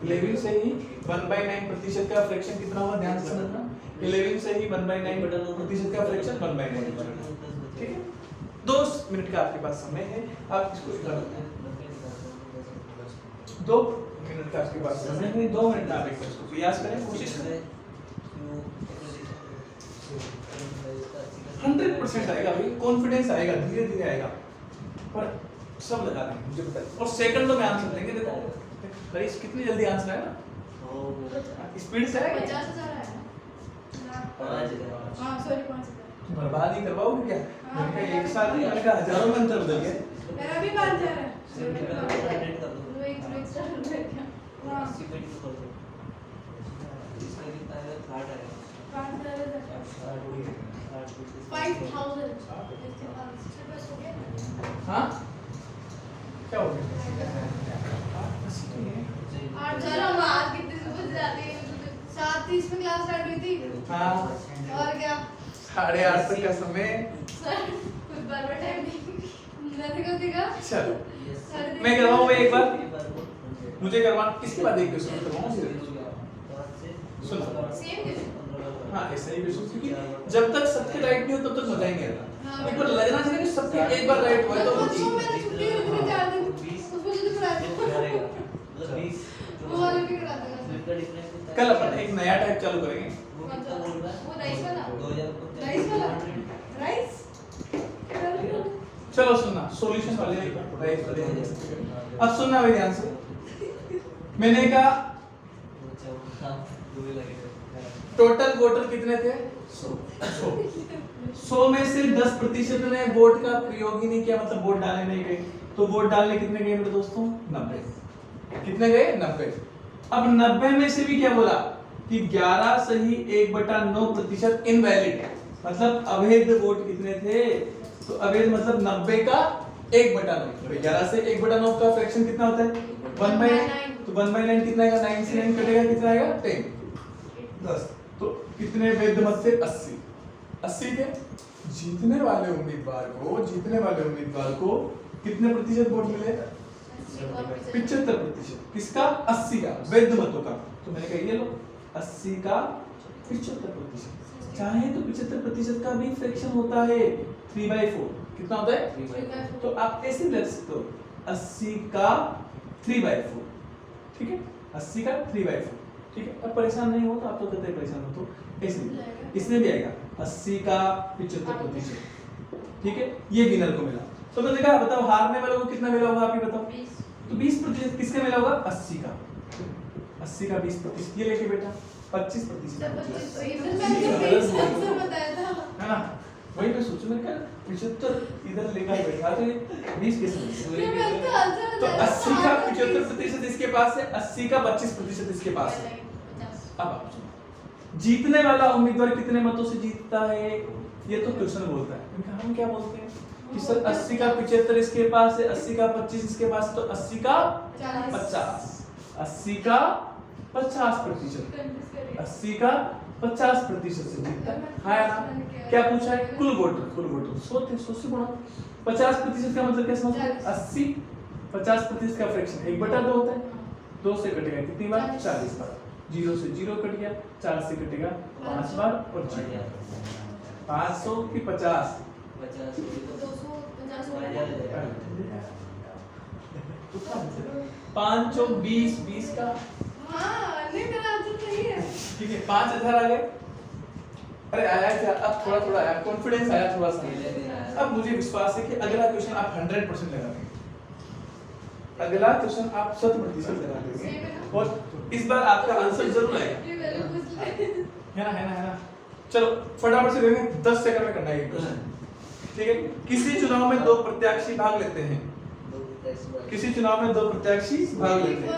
11 से ही 1/9% का फ्रैक्शन कितना होगा ध्यान से समझना 11 से ही 1/9% का फ्रैक्शन 1/9। ठीक है 2 मिनट का आपके पास समय है आप इसको कर 2 मिनट का आपके पास समय है 2 मिनट में आप एक बार इसको प्रयास करें कोशिश करें 100% आएगा भाई कॉन्फिडेंस आएगा धीरे धीरे आएगा पर सब लगा देंगे मुझे पता है और सेकंडों में आंसर देंगे देखो भाई कितनी जल्दी आंसर आएगा स्पीड से आएगा 50,000 है ना? हाँ सॉरी 5,000। बर्बाद ही करवाओगे क्या मैंने कहा एक साल नहीं मैंने कहा हजारों में अंतर बदल गया मेरा भी 5,000 है। वो एक एक्स्ट्रा हो गया। हाँ 5,000 हाँ क्या हो गया चलो हम आज कितने सुबह से जाते हैं 7:30 में क्लास स्टार्ट हुई थी हाँ और क्या 8:30 तक का समय सर कुछ बार टाइम नहीं मैंने कब देखा चलो मैं करवाऊँ एक बार मुझे करवा इसके बाद एक क्वेश्चन करवाऊँ सुनो सेम क्वेश्चन हाँ ऐसा ही क्वेश्चन क्योंकि जब तक सबके राइट नहीं हो तब तक मजा ही नहीं आता एक बार लगना चाहिए कि सबके एक बार राइट हुआ तो परसों मैंने छुट्टी हुई थी 4 दिन उसमें जो करा दिया वो वाले भी करा देगा कल अपन एक नया टाइप चालू करेंगे वो राइस वाला राइस चलो सुनना सॉल्यूशन वाले राइट वाले अब सुनना भाई ध्यान से मैंने कहा टोटल वोटर कितने थे 100 में से 10% ने वोट का प्रयोग ही नहीं किया मतलब वोट डालने नहीं गए तो वोट डालने कितने गए मेरे दोस्तों 90 कितने गए 90 अब 90 में से भी क्या बोला कि 11 सही 1/9% इनवैलिड मतलब अवैध वोट कितने थे तो अवैध मतलब 90 का 1/9 11 से 1/9 का फ्रैक्शन कितना होता है 1/9 तो 1/9 कितना आएगा 9 से 9 कटेगा कितना आएगा 10 तो कितने वैध मत थे 80 थे जीतने वाले उम्मीदवार को कितने प्रतिशत वोट मिले 75% किसका 80 का वैध मतों का तो मैंने कहा ये लो 80 का 75% चाहे तो 75% का भी फ्रैक्शन होता है 3/4 कितना होता है तो आप ऐसे लिख सकते हो 80 का 3/4 ठीक है 80 का 3/4 ठीक है अब परेशान नहीं हो तो आप तो कहते हैं परेशान हो तो ऐसे इसमें भी आएगा 80 का 75% ठीक है ये विनर को मिला तो मैंने कहा बताओ हारने वालों को कितना मिला होगा आप ही बताओ तो 20% किसका मिला होगा 80 का 20% ये लेके बेटा 25% है ना वही मैं सोचूं मैंने कहा 75 इधर लेकर बैठा तो ये 20 कैसे तो 80 का 75% इसके पास है 80 का 25% इसके पास है अब आप सुनो जीतने वाला उम्मीदवार कितने मतों से जीतता है ये तो क्वेश्चन बोलता है इनका हम क्या बोलते हैं कि सर 80 का 75 इसके पास है 80 का 25 इसके पास है तो 80 का 50 80 का 50% 80 का 50% से जीतता है हाँ या ना क्या पूछा है कुल वोटर 100 से गुणा 50% का मतलब क्या समझते हैं 80 50% का फ्रैक्शन 1/2 होता है 2 से कटेगा कितनी बार 40 बार 0 से 0 कट गया 4 से कटेगा 5 बार और 500 की 50 5 और 20 का ठीक है 5000 आ गए अरे आया क्या अब थोड़ा आया कॉन्फिडेंस आया थोड़ा सा अब मुझे विश्वास है कि अगला क्वेश्चन आप 100% लगा देंगे अगला क्वेश्चन आप 100% लगा देंगे और इस बार आपका आंसर जरूर आएगा। है ना। चलो फटाफट से देखेंगे, 10 सेकंड में करना है ये क्वेश्चन। ठीक है, किसी चुनाव में दो प्रत्याशी भाग लेते हैं। किसी चुनाव में दो प्रत्याशी भाग लेते हैं।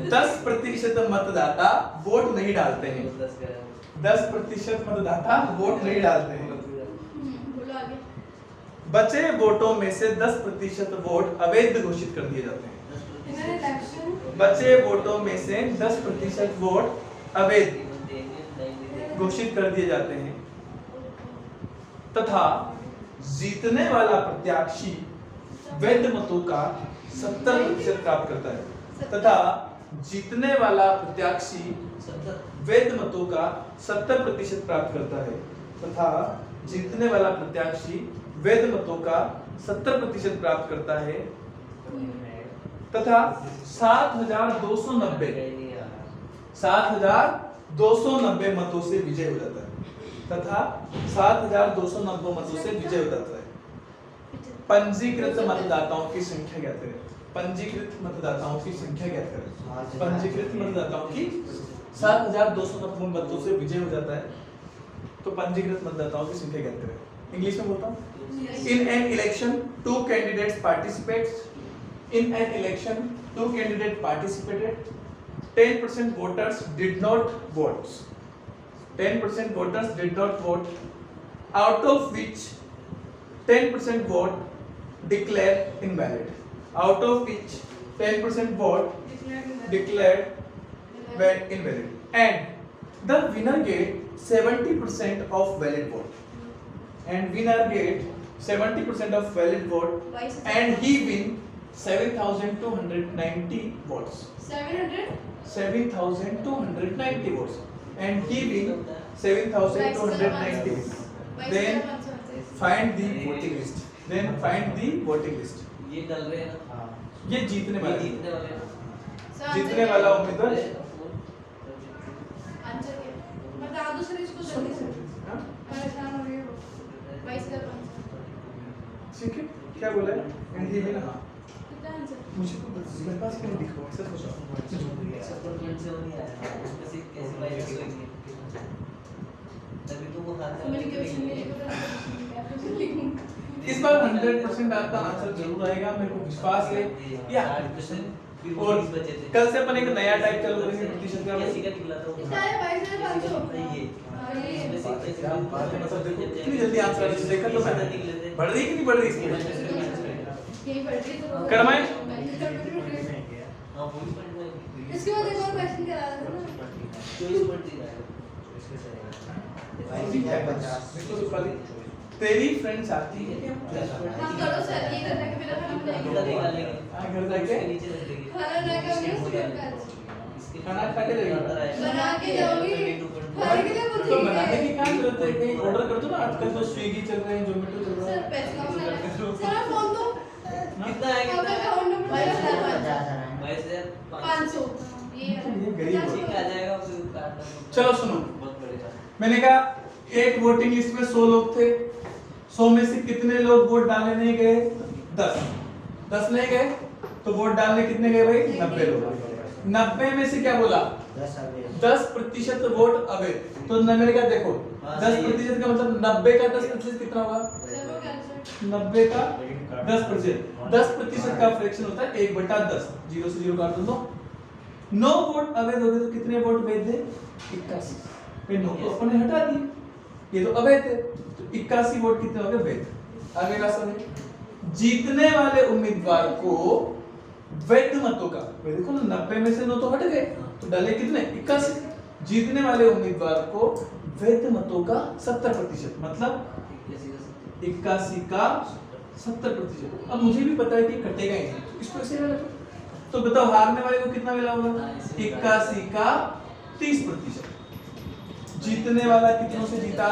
10% मतदाता वोट नहीं डालते हैं। 10% मतदाता वोट नहीं डालते हैं। बचे वोटों में से 10% वोट अवैध घोषित कर दिए जाते हैं। बचे वोटों में से 10% वोट अवैध घोषित कर दिए जाते हैं तथा जीतने वाला प्रत्याशी वैध मतों का 70% प्राप्त करता है। तथा जीतने वाला प्रत्याशी वैध मतों का 70% प्राप्त करता है। तथा जीतने वाला प्रत्याशी वैध मतों का 70% प्राप्त करता है। तथा 7,290 मतों से विजय हो जाता है। तथा 7,290 मतों से विजय हो जाता है। पंजीकृत मतदाताओं की संख्या ज्ञात करें। पंजीकृत मतदाताओं की संख्या ज्ञात करें। पंजीकृत मतदाताओं की 7,290 मतों से विजय हो जाता है, तो पंजीकृत मतदाताओं की संख्या ज्ञात करें। इंग्लिश में बोलता हूँ। In an election, two candidates participates. In an election, two candidates participated. 10% voters did not vote. 10% voters did not vote. Out of which 10% vote declared invalid. Out of which 10% vote declared invalid. And the winner get 70% of valid vote. And winner get 70% of valid vote, and he win 7,290 votes. 7,290 votes, and he win 7,290 votes. Then find the voting list. Then find the voting list. ये डल रहे हैं ना। ये जीतने वाला हैं। जीतने वाला उम्मीदवार। आंसर क्या बता दो सर इसको जल्दी से। परेशान हो रही हो। 22,500। ठीक है, क्या बोला है? And he win. हाँ, कितना आंसर? मुझे तो मेरे पास क्यों दिखो ऐसा सोचो। सप्लीमेंट से वो नहीं आया, उसमें से कैसे वाइरस होगी? तभी तो वो हाथ में कम्युनिकेशन मेरे को तो इस बार 100% आपका आंसर जरूर आएगा, मेरे को विश्वास है। या 8% और बचे थे। कल से अपन एक नया टाइप चालू करेंगे प्रतिशत का। कैसे का निकला था वो? कितना है 22,500? ये इसमें से कैसे क्या बात है, मतलब देखो कितनी जल्दी आंसर आ रहा है। देखा तो मैं बढ़ रही कि नहीं बढ़ रही इसकी? यही पढ़ रही तो करवाएं? हां वही पॉइंट में इसके बाद एक और क्वेश्चन करा देना ना। 24 दिया है। देखो सुपाली, तेरी फ्रेंड चाहती है कि हम हाँ करो सर, ये करना कि मेरा खाना बनाएंगे। घर जाके नीचे रख देंगे। खाना बना के आऊंगी उसके बाद खाना खा के जाएगी। बना के जाऊंगी। खाने के लिए तो बनाने की क्या जरूरत है? कहीं ऑर्डर कर दो ना, आजकल तो स्विगी चल रहे हैं, जोमेटो चल रहा सर है। पैसे कम लगा। सर फोन दो। कितना है आपका कितना? अकाउंट नंबर मेरा 22,500 500। ये ये गरीब हो। ठीक आ जाएगा फिर काटना। चलो सुनो, बहुत बढ़िया। मैंने कहा एक वोटिंग लिस्ट में 100 लोग थे। 100 में से कितने लोग वोट डालने नहीं गए? 10। 10 नहीं गए तो वोट डालने कितने गए भाई? 90 लोग। 90 में से क्या बोला? 10% वोट अवैध। तो मैंने कहा देखो 10% का मतलब 90 का 10% कितना होगा? 90 का 10%। 10% का फ्रैक्शन होता है 1/10। 0 से 0 काट दो। 9 वोट अवैध हो गए तो कितने वोट वैध थे? 81। फिर 9 को अपन ने हटा दिए, ये तो अवैध है, तो 81 वोट कितने हो गए? वैध। आगे का सवाल, जीतने वाले उम्मीदवार को वैध मतों का, देखो ना 90 में से 9 तो हट गए, तो डाले कितने? 81। जीतने वाले उम्मीदवार को वैध मतों का 70%, मतलब 81 का 70%। अब मुझे भी पता है कि कटेगा ही नहीं, तो इसको ऐसे रखो। तो बताओ हारने वाले को कितना मिला होगा? 81 का 30%। जीतने वाला कितनों से जीता?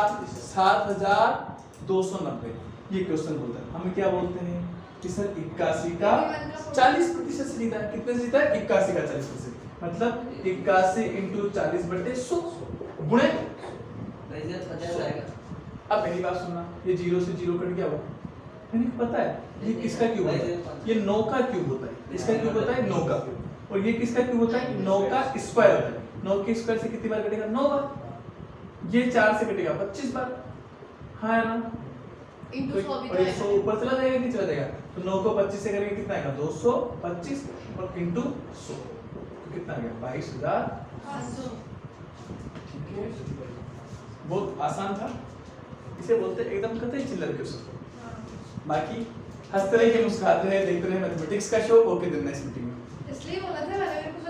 7,290। ये क्वेश्चन बोलता है, हम क्या बोलते हैं कि सर 81 का 40% से जीता है। कितने से जीता है? 81 का 40%, मतलब 81 × 40/100 गुणे। वैसे 50 आएगा। अब मेरी बात सुनना, ये 0 से 0 कट गया होगा, इन्हें पता है ये किसका क्यूब होता है? ये 9 का क्यूब होता है। इसका क्यूब होता है 9 का, और ये किसका क्यूब होता है? 9 का स्क्वायर होता है। 9 के स्क्वायर से कितनी बार कटेगा? 9 बार। ये 4 से कटेगा 25 बार। हाँ है ना? इंटू 100 भी और ये 100 ऊपर चला जाएगा कि चला जाएगा? तो 9 को 25 से करेंगे कितना आएगा? 225 और इंटू 100 तो कितना आ गया? 22,000। 500। ठीक है, बहुत आसान था। इसे बोलते हैं एकदम कतई चिल्लर क्वेश्चन। बाकी हंसते रहिए, मुस्कुराते रहे, देखते रहे मैथमेटिक्स का शो। ओके, दिन नेक्स्ट मीटिंग में। इसलिए बोला था मैंने, मेरे को